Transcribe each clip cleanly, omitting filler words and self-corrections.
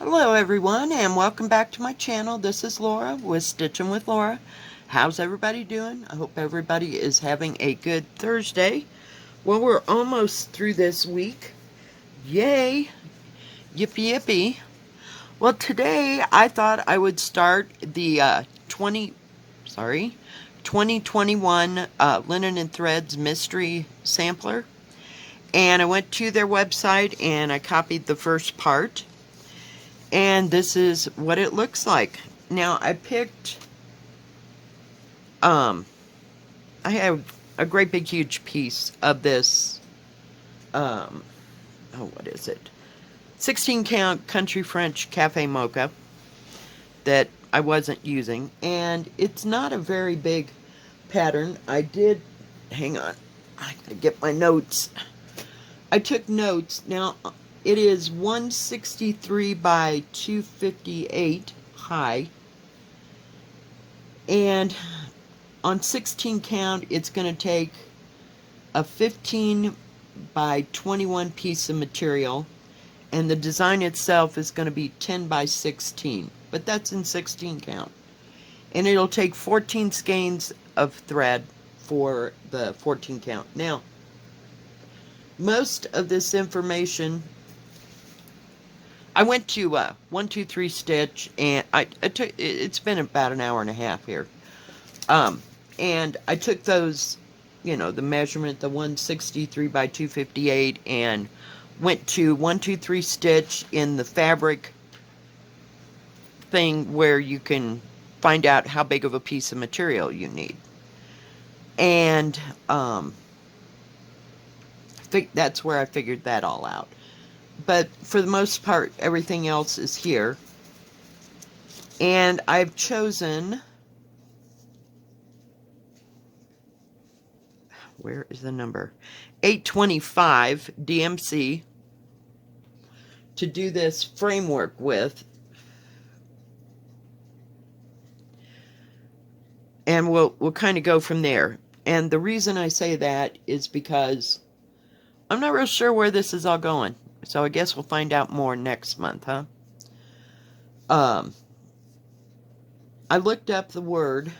Hello everyone and welcome back to my channel. This is Laura with Stitchin with Laura. How's everybody doing? I hope everybody is having a good Thursday. Well, we're almost through this week. Yay! Yippee yippee. Well, today I thought I would start the 2021 Linen and Threads Mystery Sampler. And I went to their website and I copied the first part. And this is what it looks like. Now, I picked, I have a great big huge piece of this, what is it? 16 count Country French Cafe Mocha that I wasn't using. And it's not a very big pattern. Hang on, I gotta get my notes. I took notes. Now, it is 163 by 258 high. And on 16 count, it's going to take a 15 by 21 piece of material. And the design itself is going to be 10 by 16. But that's in 16 count. And it'll take 14 skeins of thread for the 14 count. Now, most of this information, I went to 123 Stitch, and it's been about an hour and a half here. And I took those, the measurement, the 163 by 258, and went to 123 Stitch in the fabric thing where you can find out how big of a piece of material you need. And that's where I figured that all out. But for the most part, everything else is here. And I've chosen, where is the number? 825 DMC to do this framework with. And we'll kind of go from there. And the reason I say that is because I'm not real sure where this is all going. So I guess we'll find out more next month, huh? I looked up the word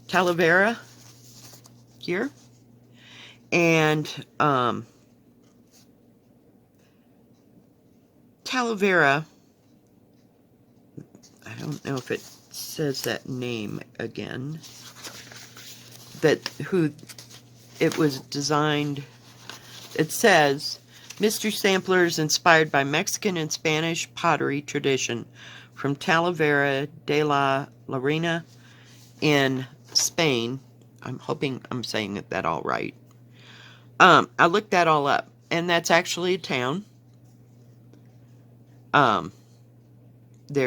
Talavera here. And Talavera, I don't know if it says that name again, who it was designed. It says, Mystery Samplers inspired by Mexican and Spanish pottery tradition from Talavera de la Reina in Spain. I'm hoping I'm saying that all right. I looked that all up, and that's actually a town there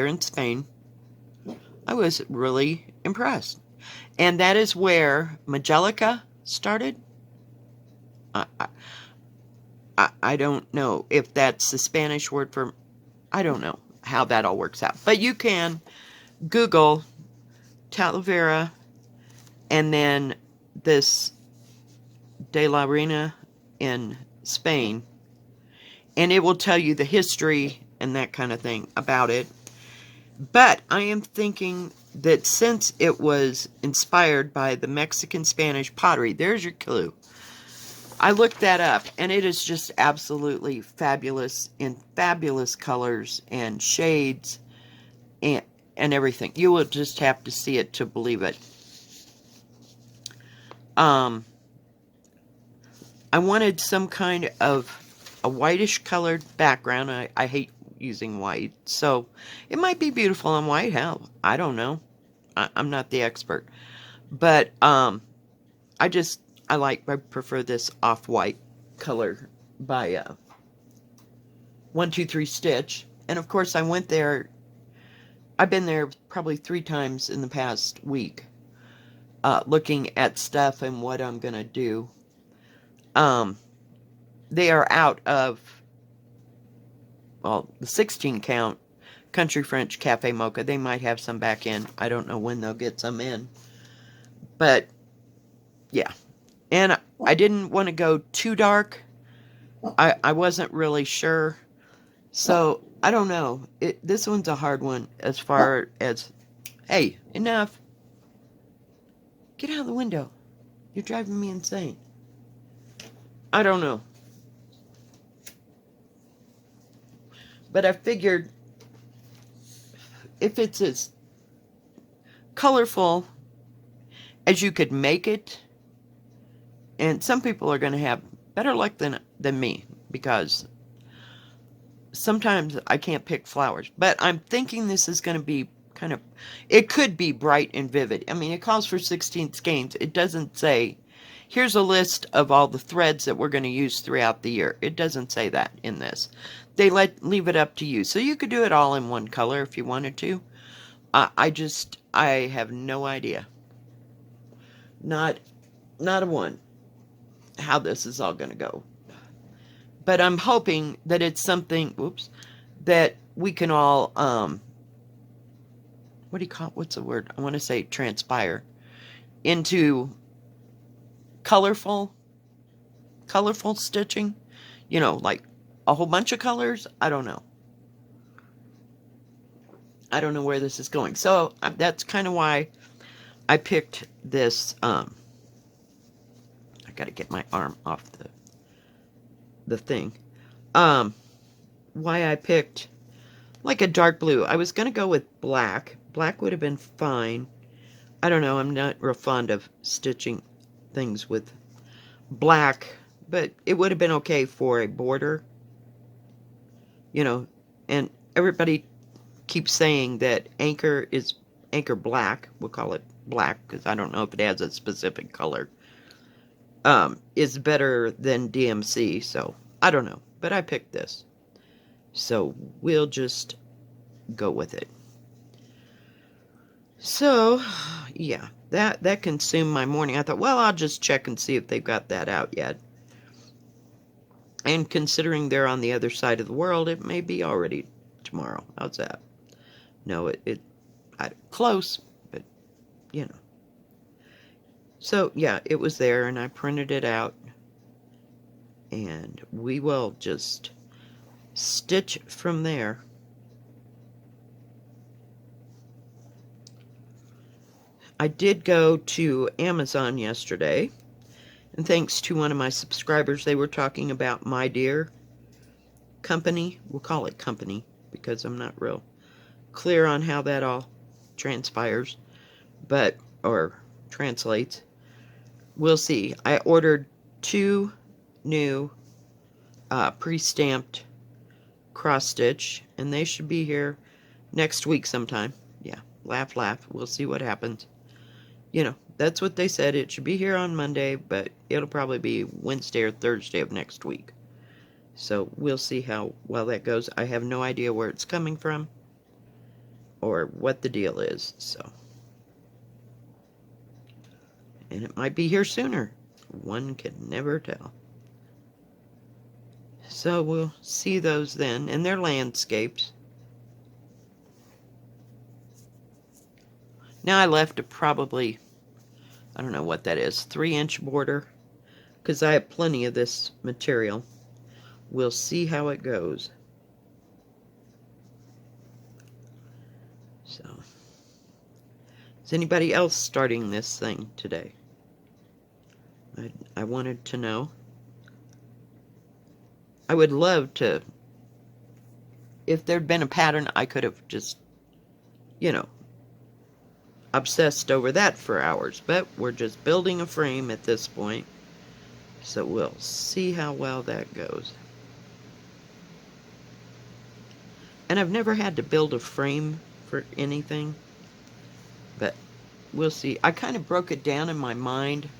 in Spain. I was really impressed. And that is where Majelica started. I don't know if that's the Spanish word for, I don't know how that all works out. But you can Google Talavera and then this de la Reina in Spain, and it will tell you the history and that kind of thing about it. But I am thinking that since it was inspired by the Mexican-Spanish pottery, there's your clue. I looked that up, and it is just absolutely fabulous in fabulous colors and shades and everything. You will just have to see it to believe it. I wanted some kind of a whitish colored background. I hate using white, so it might be beautiful on white. Hell, I don't know. I'm not the expert, but I prefer this off-white color by 123 Stitch. And of course I went there. I've been there probably 3 times in the past week, looking at stuff and what I'm gonna do. They are out of, well, the 16 count Country French Cafe Mocha. They might have some back in. I don't know when they'll get some in. But, yeah. And I didn't want to go too dark. I wasn't really sure. So, I don't know. This one's a hard one as far as, hey, enough. Get out of the window. You're driving me insane. I don't know. But I figured if it's as colorful as you could make it, and some people are going to have better luck than me, because sometimes I can't pick flowers. But I'm thinking this is going to be kind of, it could be bright and vivid. I mean, it calls for 16 skeins. It doesn't say, here's a list of all the threads that we're going to use throughout the year. It doesn't say that in this. They leave it up to you. So you could do it all in one color if you wanted to. I have no idea. Not a one. How this is all going to go. But I'm hoping that it's something, that we can all, what do you call it? What's the word? I want to say transpire into colorful stitching. You know, like a whole bunch of colors. I don't know. I don't know where this is going. So that's kind of why I picked this. I got to get my arm off the thing. Why I picked like a dark blue. I was going to go with black. Black would have been fine. I don't know. I'm not real fond of stitching things with black, but it would have been okay for a border. You know, and everybody keeps saying that anchor black. We'll call it black because I don't know if it has a specific color. Is better than DMC, so I don't know. But I picked this. So we'll just go with it. So, yeah, that consumed my morning. I thought, well, I'll just check and see if they've got that out yet. And considering they're on the other side of the world, it may be already tomorrow. How's that? No, close, but, you know. So, yeah, it was there, and I printed it out. And we will just stitch from there. I did go to Amazon yesterday, and thanks to one of my subscribers, they were talking about My Dear company. We'll call it company, because I'm not real clear on how that all transpires, or translates. We'll see. I ordered 2 new pre-stamped cross-stitch, and they should be here next week sometime. Yeah, laugh, laugh. We'll see what happens. You know, that's what they said. It should be here on Monday, but it'll probably be Wednesday or Thursday of next week. So we'll see how well that goes. I have no idea where it's coming from or what the deal is, so. And it might be here sooner. One can never tell. So we'll see those then, and they're landscapes. Now I left a probably, I don't know what that is, 3-inch border, because I have plenty of this material. We'll see how it goes. So, is anybody else starting this thing today? I wanted to know. I would love to, if there'd been a pattern, I could have just, you know, obsessed over that for hours. But we're just building a frame at this point. So we'll see how well that goes. And I've never had to build a frame for anything. But we'll see. I kind of broke it down in my mind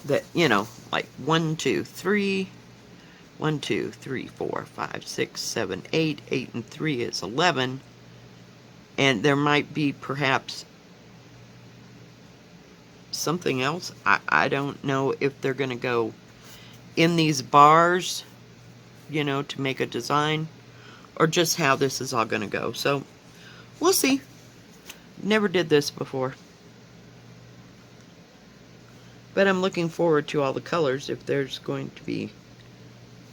that, you know, like 1, 2, 3... 1, 2, 3, 4, 5, 6, 7, 8. 8 and 3 is 11. And there might be perhaps something else. I don't know if they're going to go in these bars, you know, to make a design, or just how this is all going to go. So we'll see. Never did this before. But I'm looking forward to all the colors if there's going to be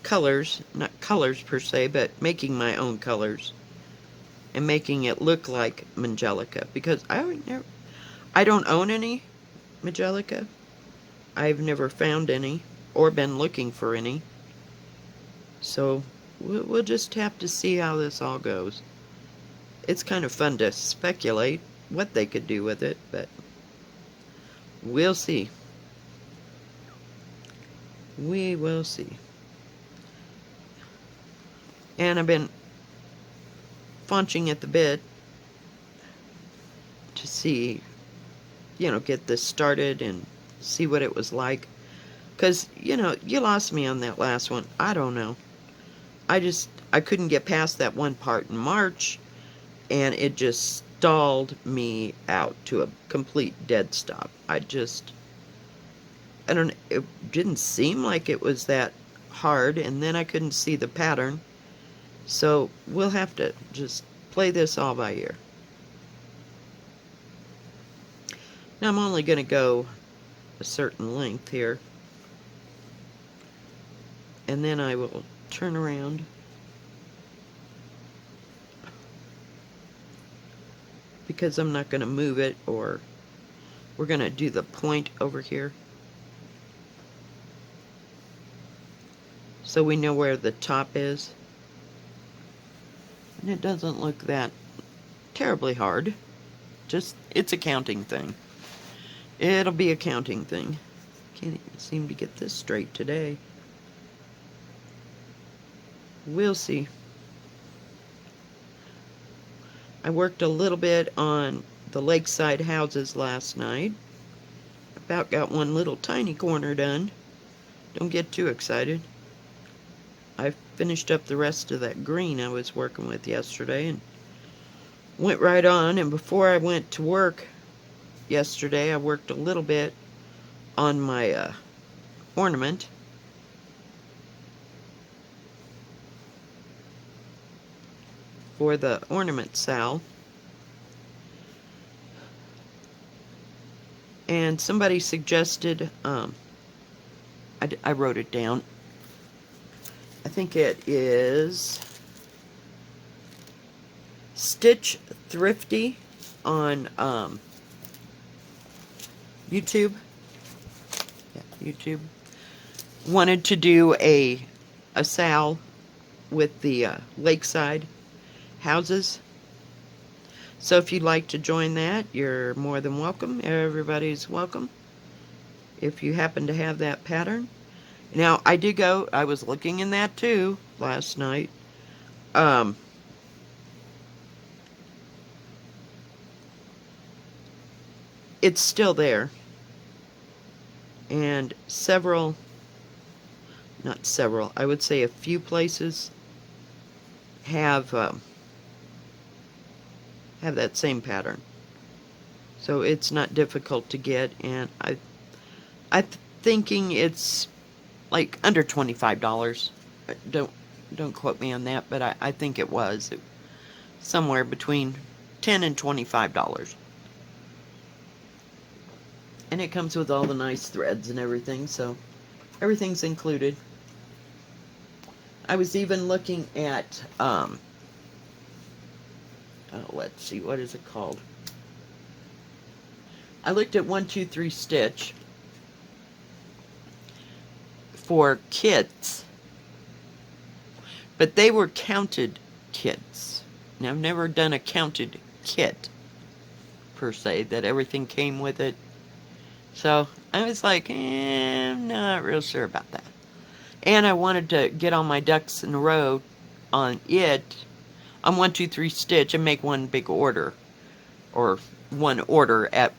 colors, not colors per se, but making my own colors and making it look like Magelica, because I don't own any Magelica. I've never found any or been looking for any. So we'll just have to see how this all goes. It's kind of fun to speculate what they could do with it, but we'll see. We will see. And I've been faunching at the bit to see, get this started and see what it was like. Because, you lost me on that last one. I don't know. I couldn't get past that one part in March, and it just stalled me out to a complete dead stop. It didn't seem like it was that hard, and then I couldn't see the pattern. So we'll have to just play this all by ear. Now I'm only going to go a certain length here, and then I will turn around because I'm not going to move it, or we're going to do the point over here so we know where the top is. And it doesn't look that terribly hard. Just, it's a counting thing. It'll be a counting thing. Can't even seem to get this straight today. We'll see. I worked a little bit on the lakeside houses last night. About got one little tiny corner done. Don't get too excited. I finished up the rest of that green I was working with yesterday and went right on. And before I went to work yesterday, I worked a little bit on my ornament. For the Ornament SAL. And somebody suggested, I wrote it down. I think it is Stitch Thrifty on YouTube. Yeah, YouTube. Wanted to do a SAL with the lakeside houses. So if you'd like to join that, you're more than welcome. Everybody's welcome if you happen to have that pattern. Now, I was looking in that too last night. It's still there. And I would say a few places have that same pattern. So it's not difficult to get, and I'm thinking it's like under $25. Don't quote me on that, but I think it was somewhere between $10 and $25. And it comes with all the nice threads and everything, so everything's included. I was even looking at let's see, what is it called? I looked at 1-2-3 Stitch for kits, but they were counted kits. Now, I've never done a counted kit per se, that everything came with it. So I was like, I'm not real sure about that. And I wanted to get all my ducks in a row on it, on 1-2-3 Stitch, and make one big order, or one order at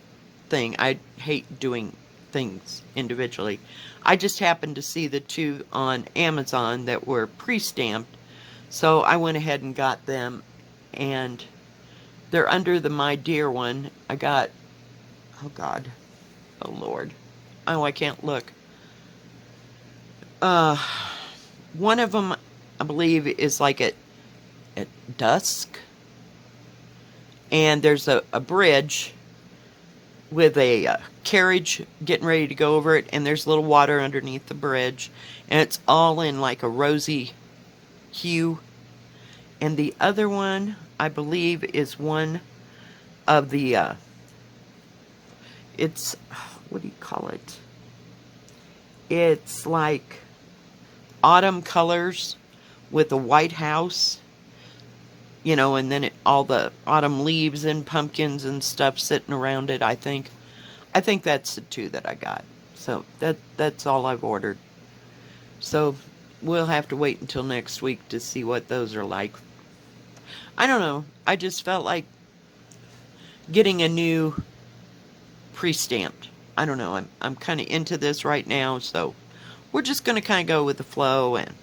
thing. I hate doing things individually. I just happened to see the two on Amazon that were pre-stamped, so I went ahead and got them, and they're under the My Dear one. I got, oh God, oh Lord, oh, I can't look. One of them, I believe, is like at dusk, and there's a bridge with a carriage getting ready to go over it, and there's a little water underneath the bridge, and it's all in like a rosy hue. And the other one, I believe, is one of the, it's, what do you call it? It's like autumn colors with a white house, you know, and then all the autumn leaves and pumpkins and stuff sitting around it, I think. I think that's the two that I got. So that's all I've ordered. So we'll have to wait until next week to see what those are like. I don't know. I just felt like getting a new pre-stamped. I don't know. I'm kind of into this right now, so we're just going to kind of go with the flow, and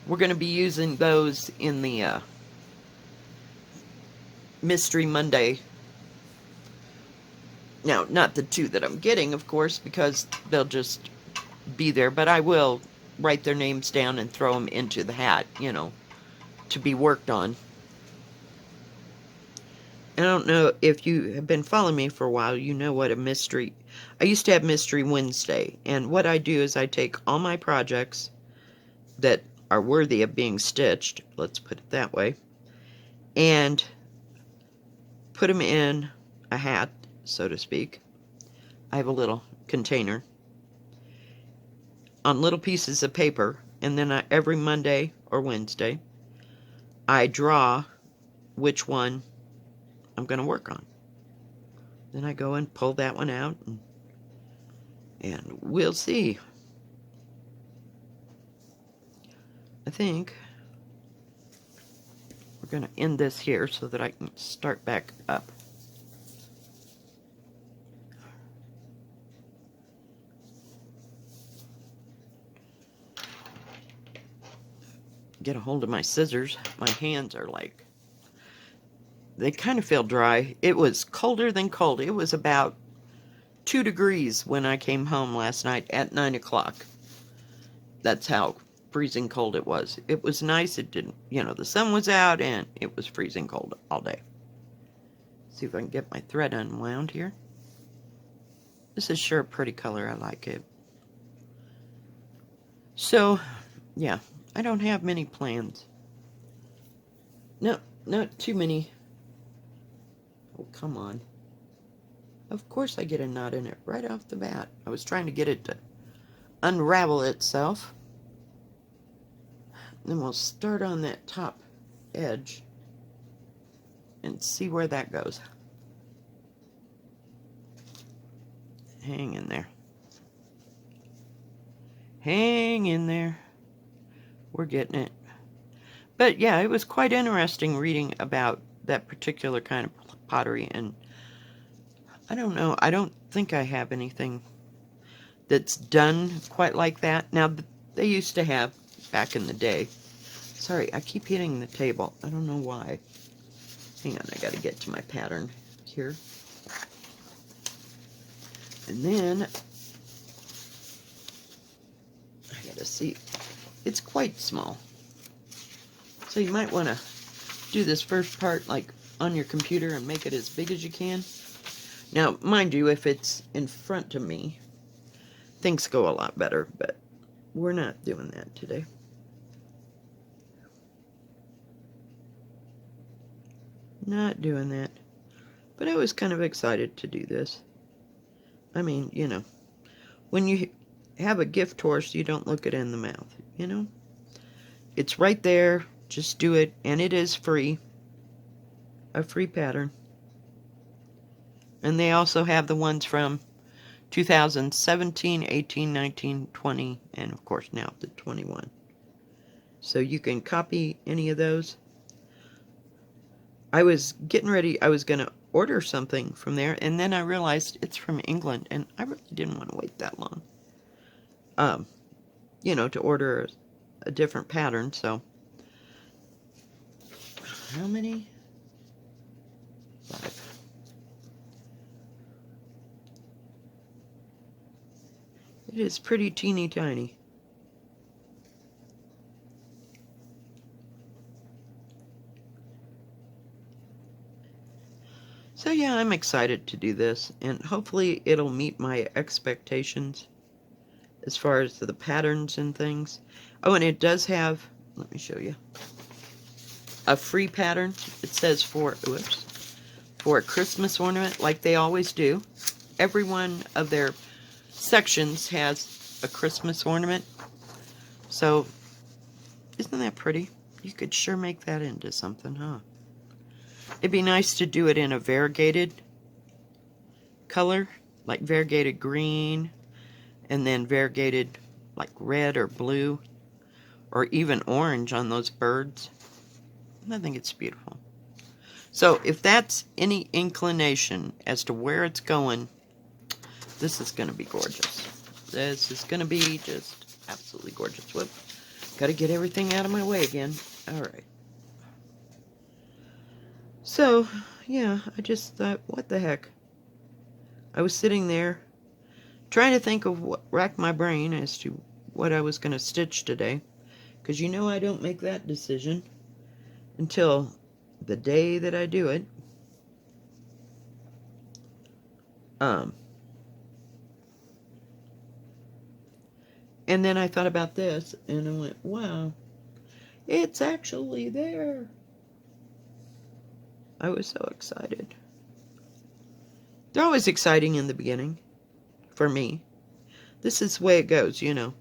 we're going to be using those in the Mystery Monday. Now, not the two that I'm getting, of course, because they'll just be there, but I will write their names down and throw them into the hat, you know, to be worked on. I don't know if you have been following me for a while, you know what a mystery... I used to have Mystery Wednesday, and what I do is I take all my projects that are worthy of being stitched, let's put it that way, and put them in a hat, so to speak. I have a little container on little pieces of paper, and then every Monday or Wednesday, I draw which one I'm going to work on. Then I go and pull that one out, and we'll see. I think we're going to end this here so that I can start back up. Get a hold of my scissors. My hands are like, they kind of feel dry. It was colder than cold. It was about 2 degrees when I came home last night at 9 o'clock. That's how freezing cold it was. It was nice. It didn't, you know, the sun was out and it was freezing cold all day. See if I can get my thread unwound here. This is sure a pretty color. I like it. So, yeah, I don't have many plans. No, not too many. Oh, come on. Of course I get a knot in it right off the bat. I was trying to get it to unravel itself. Then we'll start on that top edge and see where that goes. Hang in there. Hang in there. We're getting it. But yeah, it was quite interesting reading about that particular kind of pottery, and I don't know, I don't think I have anything that's done quite like that. Now, they used to have, back in the day, sorry, I keep hitting the table, I don't know why. Hang on, I gotta get to my pattern here. And then, I gotta see, it's quite small. So you might want to do this first part like on your computer and make it as big as you can. Now, mind you, if it's in front of me, things go a lot better, but we're not doing that today. Not doing that. But I was kind of excited to do this. I mean, you know, when you have a gift horse, you don't look it in the mouth, you know? It's right there. Just do it, and it is free. A free pattern. And they also have the ones from 2017, 18, 19, 20, and of course now the 21. So you can copy any of those. I was getting ready, I was going to order something from there, and then I realized it's from England, and I really didn't want to wait that long. You know, to order a different pattern, so. How many? 5. It is pretty teeny tiny. So yeah, I'm excited to do this, and hopefully it'll meet my expectations as far as the patterns and things. Oh, and it does have, let me show you, a free pattern. It says for a Christmas ornament, like they always do. Every one of their sections has a Christmas ornament. So, isn't that pretty? You could sure make that into something, huh? It'd be nice to do it in a variegated color, like variegated green, and then variegated like red or blue, or even orange on those birds. I think it's beautiful. So if that's any inclination as to where it's going, this is going to be gorgeous. This is going to be just absolutely gorgeous. Whoop. Got to get everything out of my way again. All right. So, yeah, I just thought, what the heck? I was sitting there trying to think of what, rack my brain as to what I was going to stitch today. Because you know I don't make that decision until the day that I do it. And then I thought about this, and I went, wow, it's actually there. I was so excited. They're always exciting in the beginning, for me. This is the way it goes, you know.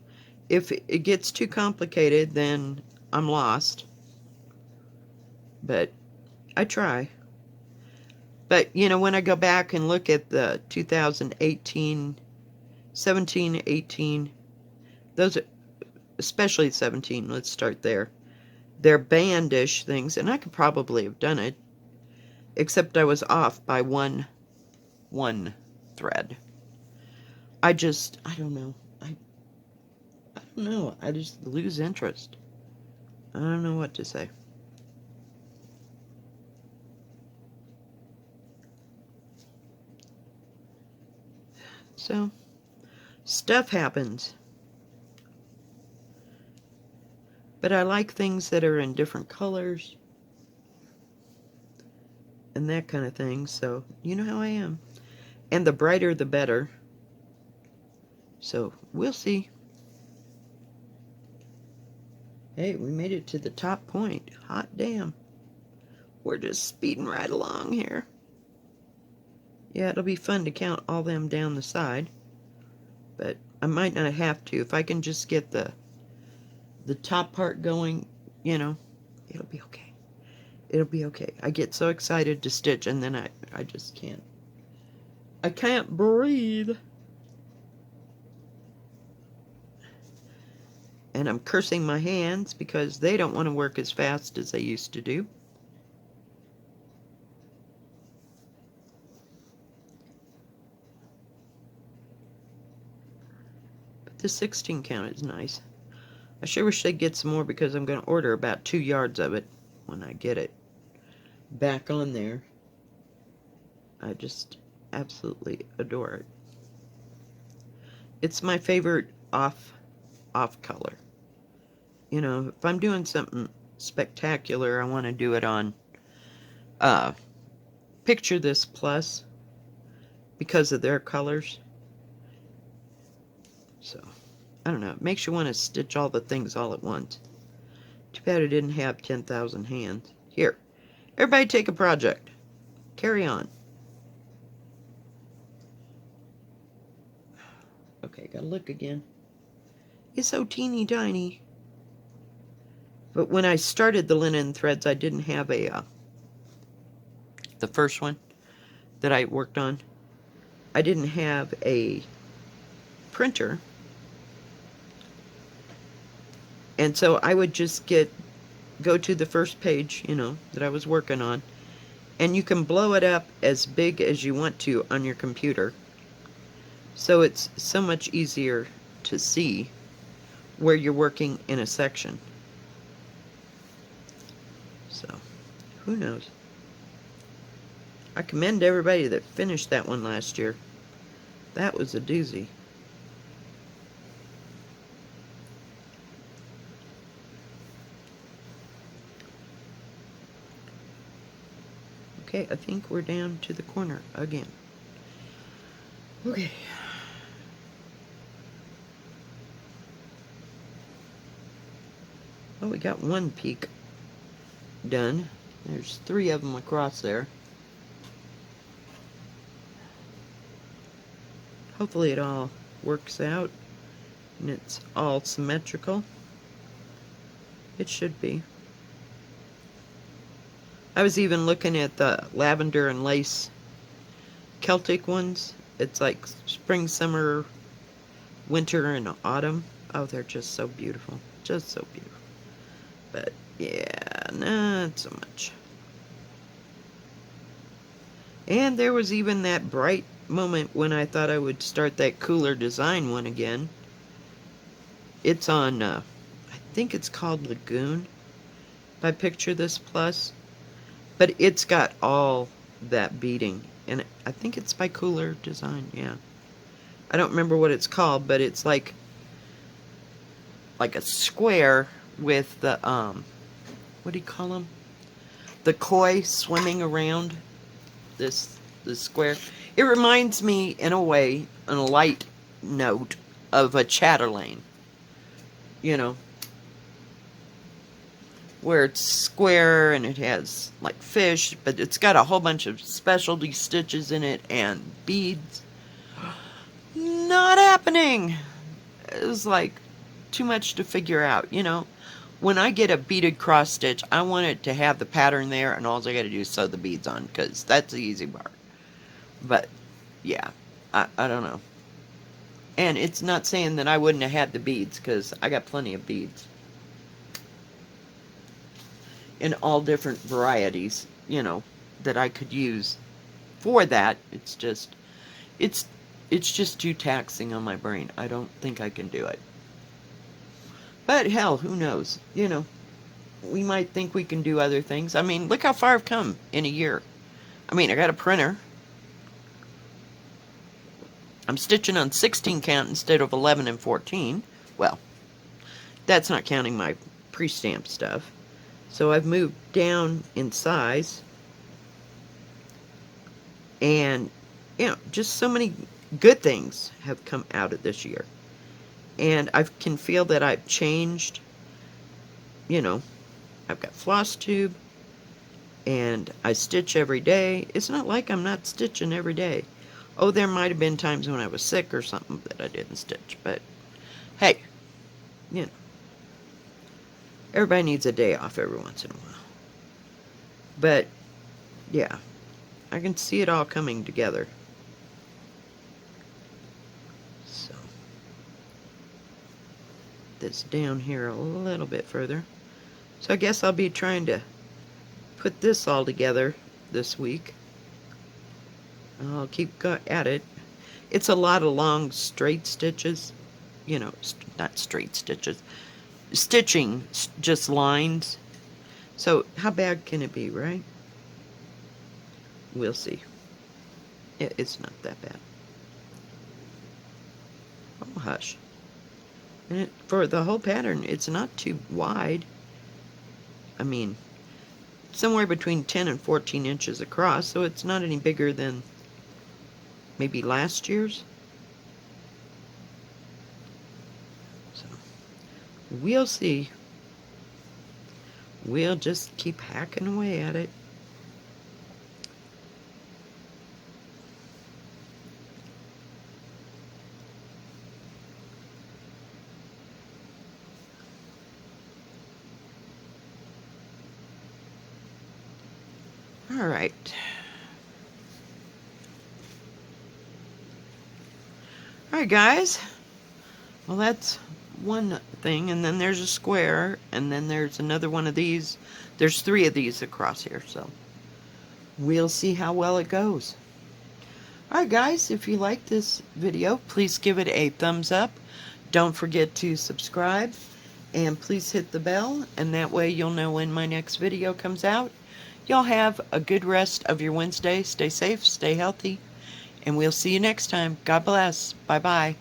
If it gets too complicated, then I'm lost. But I try. But, you know, when I go back and look at the 2018, 17, 18, those, especially 17, let's start there. They're bandish things, and I could probably have done it, except I was off by one thread. I don't know. I don't know. I just lose interest. I don't know what to say. So, stuff happens. But I like things that are in different colors and that kind of thing, so you know how I am. And the brighter the better. So, we'll see. Hey, we made it to the top point. Hot damn. We're just speeding right along here. Yeah, it'll be fun to count all them down the side. But I might not have to. If I can just get the top part going, you know, it'll be okay. It'll be okay. I get so excited to stitch, and then I just can't. I can't breathe. And I'm cursing my hands because they don't want to work as fast as they used to do. But the 16 count is nice. I sure wish they'd get some more because I'm going to order about 2 yards of it when I get it back on there. I just absolutely adore it. It's my favorite off color. You know, if I'm doing something spectacular, I want to do it on Picture This Plus because of their colors. So, I don't know. It makes you want to stitch all the things all at once. Too bad I didn't have 10,000 hands. Here, everybody take a project. Carry on. Okay, gotta look again. It's so teeny tiny. But when I started the linen threads, I didn't have the first one that I worked on. I didn't have a printer. And so I would just go to the first page, you know, that I was working on. And you can blow it up as big as you want to on your computer. So it's so much easier to see where you're working in a section. So, who knows? I commend everybody that finished that one last year. That was a doozy. Okay, I think we're down to the corner again. Okay. Oh, we got one peak done. There's 3 of them across there. Hopefully it all works out and it's all symmetrical. It should be. I was even looking at the lavender and lace Celtic ones. It's like spring, summer, winter, and autumn. Oh, they're just so beautiful. Just so beautiful. But yeah, not so much. And there was even that bright moment when I thought I would start that cooler design one again. It's on, I think it's called Lagoon by Picture This Plus. But it's got all that beading. And I think it's by Cooler Design, yeah. I don't remember what it's called, but it's like a square with the, what do you call them? The koi swimming around this square. It reminds me, in a way, on a light note, of a chatterlane. You know, where it's square and it has like fish, but it's got a whole bunch of specialty stitches in it and beads. Not happening. It was like too much to figure out, you know. When I get a beaded cross stitch, I want it to have the pattern there, and all I got to do is sew the beads on, because that's the easy part. But yeah, I don't know. And it's not saying that I wouldn't have had the beads, because I got plenty of beads in all different varieties, you know, that I could use for that. It's just too taxing on my brain. I don't think I can do it. But hell, who knows? You know, we might think we can do other things. I mean, look how far I've come in a year. I mean, I got a printer. I'm stitching on 16 count instead of 11 and 14. Well, that's not counting my pre-stamp stuff. So I've moved down in size. And, you know, just so many good things have come out of this year. And I can feel that I've changed. You know, I've got floss tube. And I stitch every day. It's not like I'm not stitching every day. Oh, there might have been times when I was sick or something that I didn't stitch. But, hey, you know, everybody needs a day off every once in a while. But, yeah, I can see it all coming together. So, this down here a little bit further. So I guess I'll be trying to put this all together this week. I'll keep at it. It's a lot of long straight stitches. You know, not straight stitches. Stitching, just lines. So how bad can it be, right? We'll see. It's not that bad. Oh, hush. And for the whole pattern, it's not too wide. I mean, somewhere between 10 and 14 inches across, so it's not any bigger than maybe last year's. So, we'll see. We'll just keep hacking away at it. All right. Alright guys, well that's one thing, and then there's a square, and then there's another one of these. There's 3 of these across here, so we'll see how well it goes. Alright guys, if you like this video, please give it a thumbs up. Don't forget to subscribe, and please hit the bell, and that way you'll know when my next video comes out. Y'all have a good rest of your Wednesday. Stay safe, stay healthy. And we'll see you next time. God bless. Bye-bye.